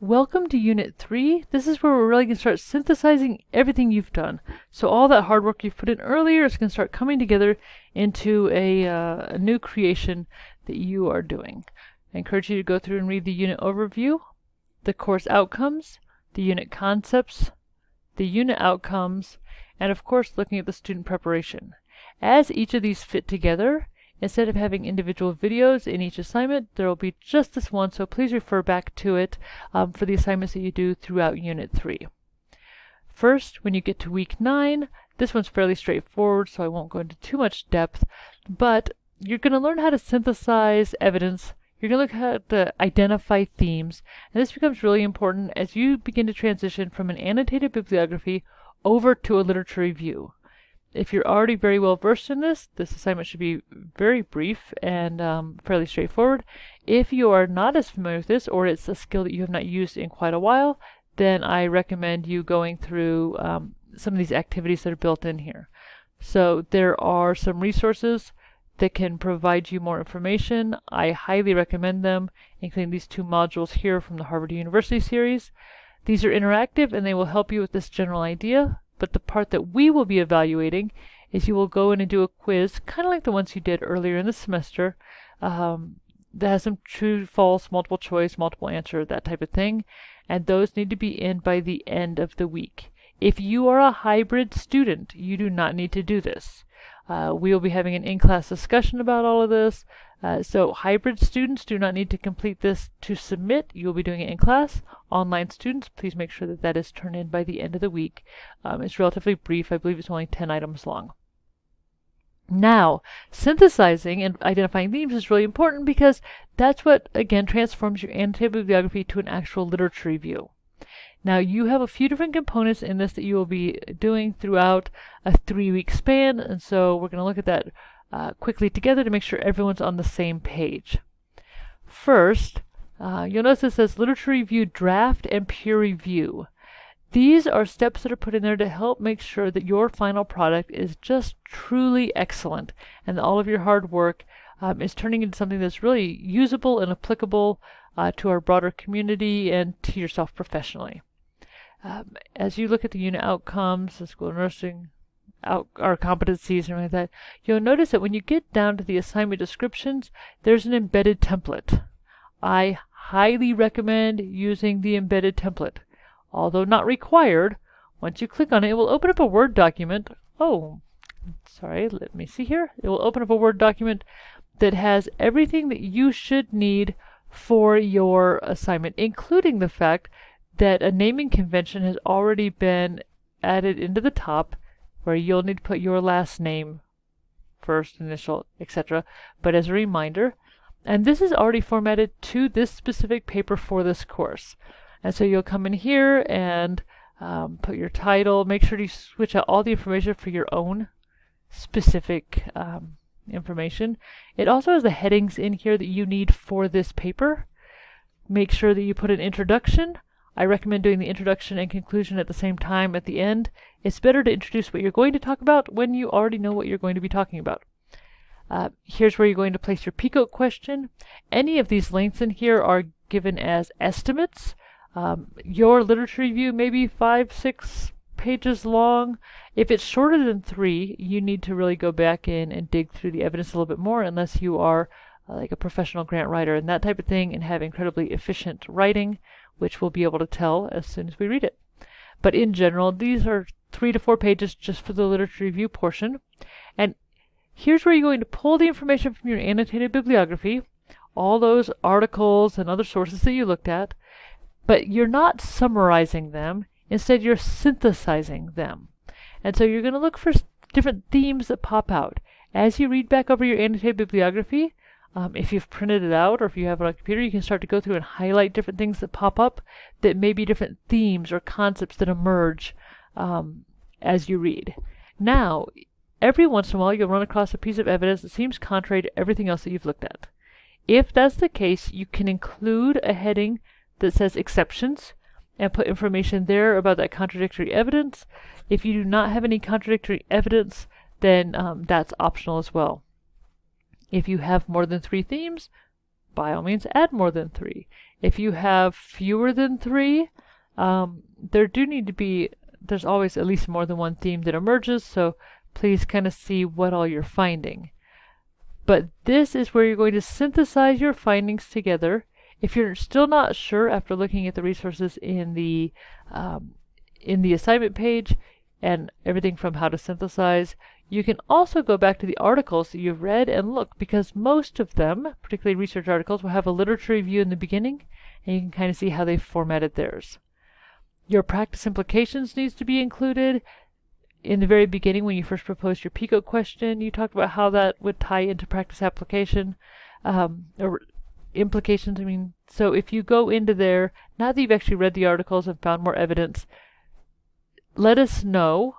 Welcome to Unit 3. This is where we're really going to start synthesizing everything you've done. So all that hard work you've put in earlier is going to start coming together into a new creation that you are doing. I encourage you to go through and read the unit overview, the course outcomes, the unit concepts, the unit outcomes, and of course looking at the student preparation. As each of these fit together, instead of having individual videos in each assignment, there will be just this one, so please refer back to it for the assignments that you do throughout Unit 3. First, when you get to week 9, this one's fairly straightforward, so I won't go into too much depth, but you're going to learn how to synthesize evidence. You're going to look how to identify themes, and this becomes really important as you begin to transition from an annotated bibliography over to a literature review. If you're already very well versed in this assignment should be very brief and fairly straightforward. If you are not as familiar with this, or it's a skill that you have not used in quite a while, then I recommend you going through some of these activities that are built in here. So there are some resources that can provide you more information. I highly recommend them, including these 2 modules here from the Harvard University series. These are interactive and they will help you with this general idea. But the part that we will be evaluating is you will go in and do a quiz, kind of like the ones you did earlier in the semester, that has some true, false, multiple choice, multiple answer, that type of thing. And those need to be in by the end of the week. If you are a hybrid student, you do not need to do this. We will be having an in-class discussion about all of this. So hybrid students do not need to complete this to submit. You will be doing it in class. Online students, please make sure that that is turned in by the end of the week. It's relatively brief. I believe it's only 10 items long. Now, synthesizing and identifying themes is really important because that's what, again, transforms your annotated bibliography to an actual literature review. Now, you have a few different components in this that you will be doing throughout a 3-week span, and so we're going to look at that quickly together to make sure everyone's on the same page. First, you'll notice it says literature review draft and peer review. These are steps that are put in there to help make sure that your final product is just truly excellent and that all of your hard work is turning into something that's really usable and applicable to our broader community and to yourself professionally. As you look at the unit outcomes, the school nursing, our competencies and everything like that, you'll notice that when you get down to the assignment descriptions, there's an embedded template. I highly recommend using the embedded template. Although not required, once you click on it, it will open up a Word document. Oh, sorry, let me see here. It will open up a Word document that has everything that you should need for your assignment, including the fact that a naming convention has already been added into the top where you'll need to put your last name, first initial, etc. But as a reminder, and this is already formatted to this specific paper for this course. And so you'll come in here and put your title. Make sure you switch out all the information for your own specific information. It also has the headings in here that you need for this paper. Make sure that you put an introduction. I recommend doing the introduction and conclusion at the same time at the end. It's better to introduce what you're going to talk about when you already know what you're going to be talking about. Here's where you're going to place your PICO question. Any of these links in here are given as estimates. Your literature review may be 5-6 pages long. If it's shorter than 3, you need to really go back in and dig through the evidence a little bit more unless you are like a professional grant writer and that type of thing and have incredibly efficient writing, which we'll be able to tell as soon as we read it. But in general, these are 3 to 4 pages just for the literature review portion. And here's where you're going to pull the information from your annotated bibliography, all those articles and other sources that you looked at, but you're not summarizing them. Instead, you're synthesizing them. And so you're going to look for different themes that pop out. As you read back over your annotated bibliography, if you've printed it out or if you have it on a computer, you can start to go through and highlight different things that pop up that may be different themes or concepts that emerge as you read. Now, every once in a while, you'll run across a piece of evidence that seems contrary to everything else that you've looked at. If that's the case, you can include a heading that says exceptions and put information there about that contradictory evidence. If you do not have any contradictory evidence, then that's optional as well. If you have more than 3 themes, by all means add more than 3. If you have fewer than 3, there's always at least more than one theme that emerges, so please kind of see what all you're finding. But this is where you're going to synthesize your findings together. If you're still not sure after looking at the resources in the assignment page and everything from how to synthesize, you can also go back to the articles that you've read and look, because most of them, particularly research articles, will have a literature review in the beginning, and you can kind of see how they've formatted theirs. Your practice implications needs to be included. In the very beginning, when you first proposed your PICO question, you talked about how that would tie into practice application, or implications, I mean. So if you go into there, now that you've actually read the articles and found more evidence, let us know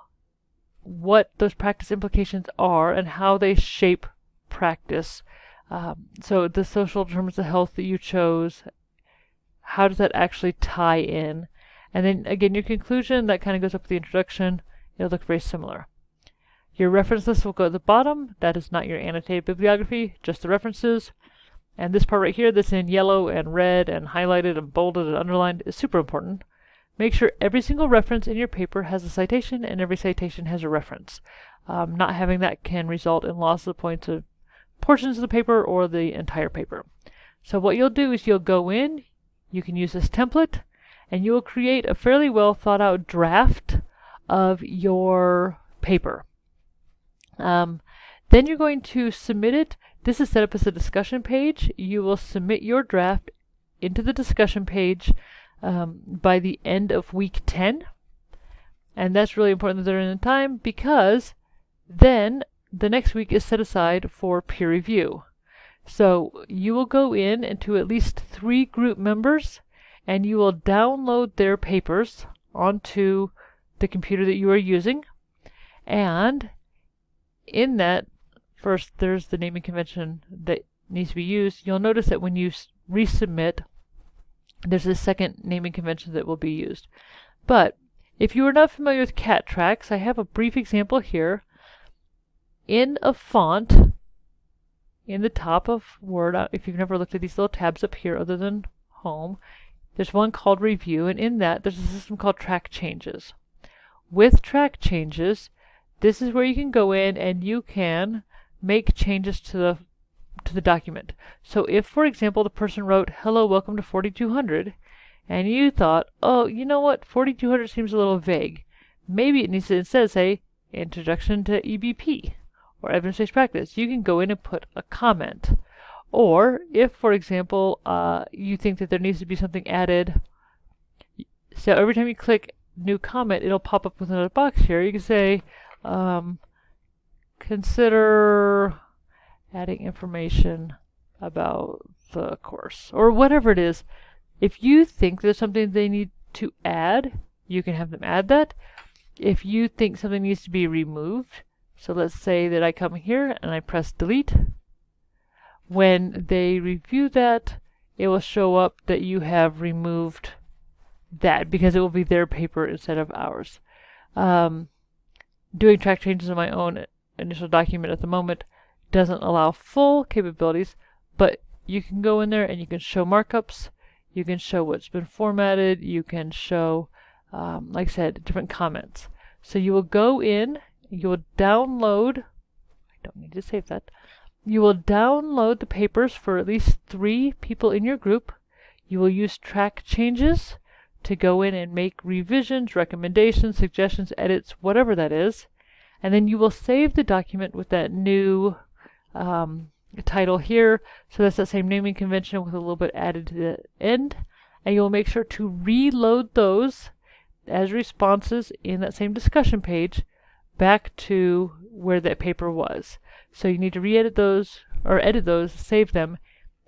what those practice implications are and how they shape practice. So the social determinants of health that you chose, how does that actually tie in? And then again, your conclusion, that kind of goes up with the introduction. It'll look very similar. Your reference list will go at the bottom. That is not your annotated bibliography, just the references. And this part right here that's in yellow and red and highlighted and bolded and underlined is super important. Make sure every single reference in your paper has a citation and every citation has a reference. Not having that can result in loss of points of portions of the paper or the entire paper. So what you'll do is you'll go in, you can use this template, and you will create a fairly well thought out draft of your paper. Then you're going to submit it. This is set up as a discussion page. You will submit your draft into the discussion page by the end of week 10. And that's really important that they're in time, because then the next week is set aside for peer review. So you will go in into at least 3 group members, and you will download their papers onto the computer that you are using. And in that, first there's the naming convention that needs to be used. You'll notice that when you resubmit, there's a second naming convention that will be used. But if you are not familiar with cat tracks, I have a brief example here. In a font, in the top of Word, if you've never looked at these little tabs up here other than Home, there's one called Review, and in that there's a system called Track Changes. With Track Changes, this is where you can go in and you can make changes to the document. So if, for example, the person wrote, "Hello, welcome to 4200," and you thought, "Oh, you know what, 4200 seems a little vague. Maybe it needs to instead say, Introduction to EBP, or Evidence-Based Practice." You can go in and put a comment. Or if, for example, you think that there needs to be something added, so every time you click New Comment, it'll pop up with another box here. You can say, consider adding information about the course, or whatever it is. If you think there's something they need to add, you can have them add that. If you think something needs to be removed, so let's say that I come here and I press delete. When they review that, it will show up that you have removed that, because it will be their paper instead of ours. Doing track changes on my own initial document at the moment doesn't allow full capabilities, but you can go in there and you can show markups, you can show what's been formatted, you can show, like I said, different comments. So you will go in, you will download, I don't need to save that, you will download the papers for at least 3 people in your group. You will use Track Changes to go in and make revisions, recommendations, suggestions, edits, whatever that is. And then you will save the document with that new title here. So that's that same naming convention with a little bit added to the end. And you'll make sure to reload those as responses in that same discussion page back to where that paper was. So you need to re-edit those, or edit those, save them,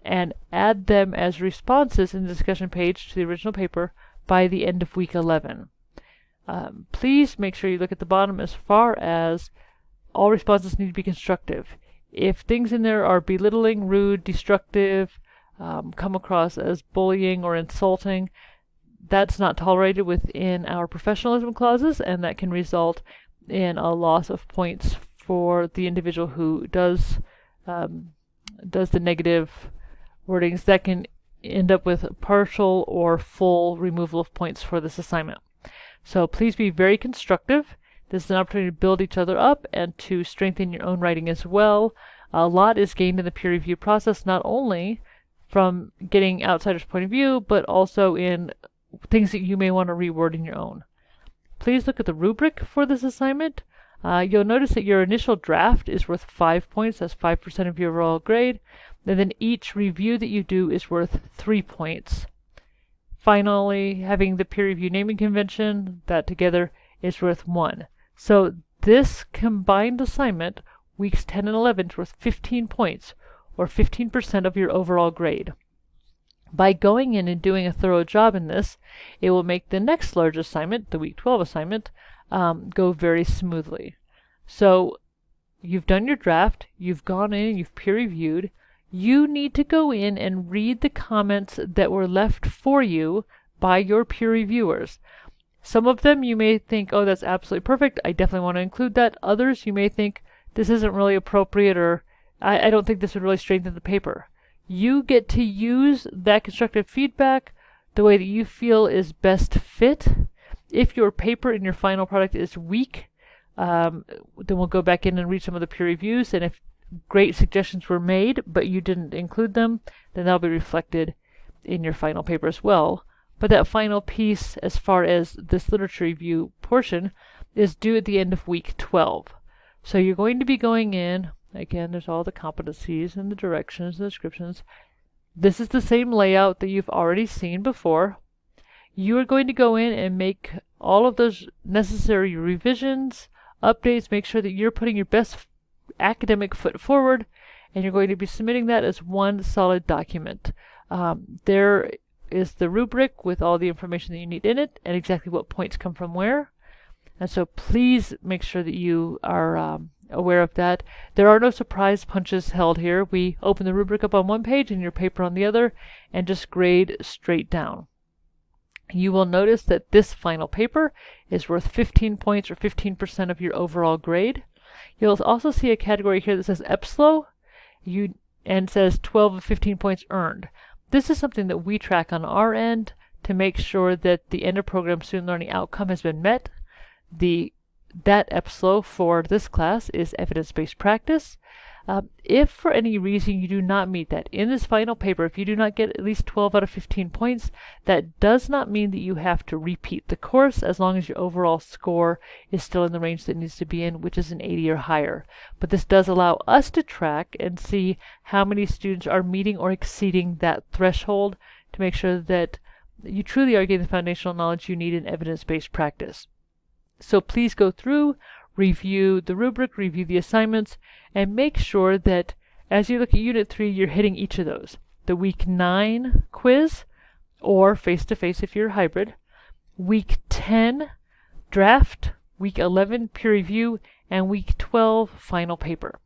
and add them as responses in the discussion page to the original paper by the end of week 11. Please make sure you look at the bottom as far as all responses need to be constructive. If things in there are belittling, rude, destructive, come across as bullying or insulting, that's not tolerated within our professionalism clauses, and that can result in a loss of points for the individual who does the negative wordings, that can end up with partial or full removal of points for this assignment. So please be very constructive. This is an opportunity to build each other up and to strengthen your own writing as well. A lot is gained in the peer review process, not only from getting outsiders' point of view, but also in things that you may want to reword in your own. Please look at the rubric for this assignment. You'll notice that your initial draft is worth 5 points. That's 5% of your overall grade. And then each review that you do is worth 3 points. Finally, having the peer review naming convention, that together is worth 1. So this combined assignment, weeks 10 and 11, is worth 15 points, or 15% of your overall grade. By going in and doing a thorough job in this, it will make the next large assignment, the week 12 assignment, go very smoothly. So you've done your draft, you've gone in, you've peer reviewed. You need to go in and read the comments that were left for you by your peer reviewers. Some of them you may think, oh, that's absolutely perfect, I definitely want to include that. Others you may think, this isn't really appropriate, or I don't think this would really strengthen the paper. You get to use that constructive feedback the way that you feel is best fit. If your paper in your final product is weak, then we'll go back in and read some of the peer reviews, and if great suggestions were made but you didn't include them, then that'll be reflected in your final paper as well. But that final piece, as far as this literature review portion, is due at the end of week 12. So you're going to be going in, again, there's all the competencies and the directions and descriptions. This is the same layout that you've already seen before. You are going to go in and make all of those necessary revisions, updates, make sure that you're putting your best academic foot forward, and you're going to be submitting that as one solid document. There is the rubric with all the information that you need in it and exactly what points come from where. And so please make sure that you are aware of that. There are no surprise punches held here. We open the rubric up on one page and your paper on the other and just grade straight down. You will notice that this final paper is worth 15 points, or 15% of your overall grade. You'll also see a category here that says EPSLO and says 12 of 15 points earned. This is something that we track on our end to make sure that the end of program student learning outcome has been met. That EPSLO for this class is evidence-based practice. If for any reason you do not meet that in this final paper, if you do not get at least 12 out of 15 points, that does not mean that you have to repeat the course, as long as your overall score is still in the range that it needs to be in, which is an 80 or higher. But this does allow us to track and see how many students are meeting or exceeding that threshold to make sure that you truly are getting the foundational knowledge you need in evidence-based practice. So please go through, review the rubric, review the assignments, and make sure that as you look at Unit 3, you're hitting each of those. The Week 9 quiz, or face-to-face if you're hybrid, Week 10 draft, Week 11 peer review, and Week 12 final paper.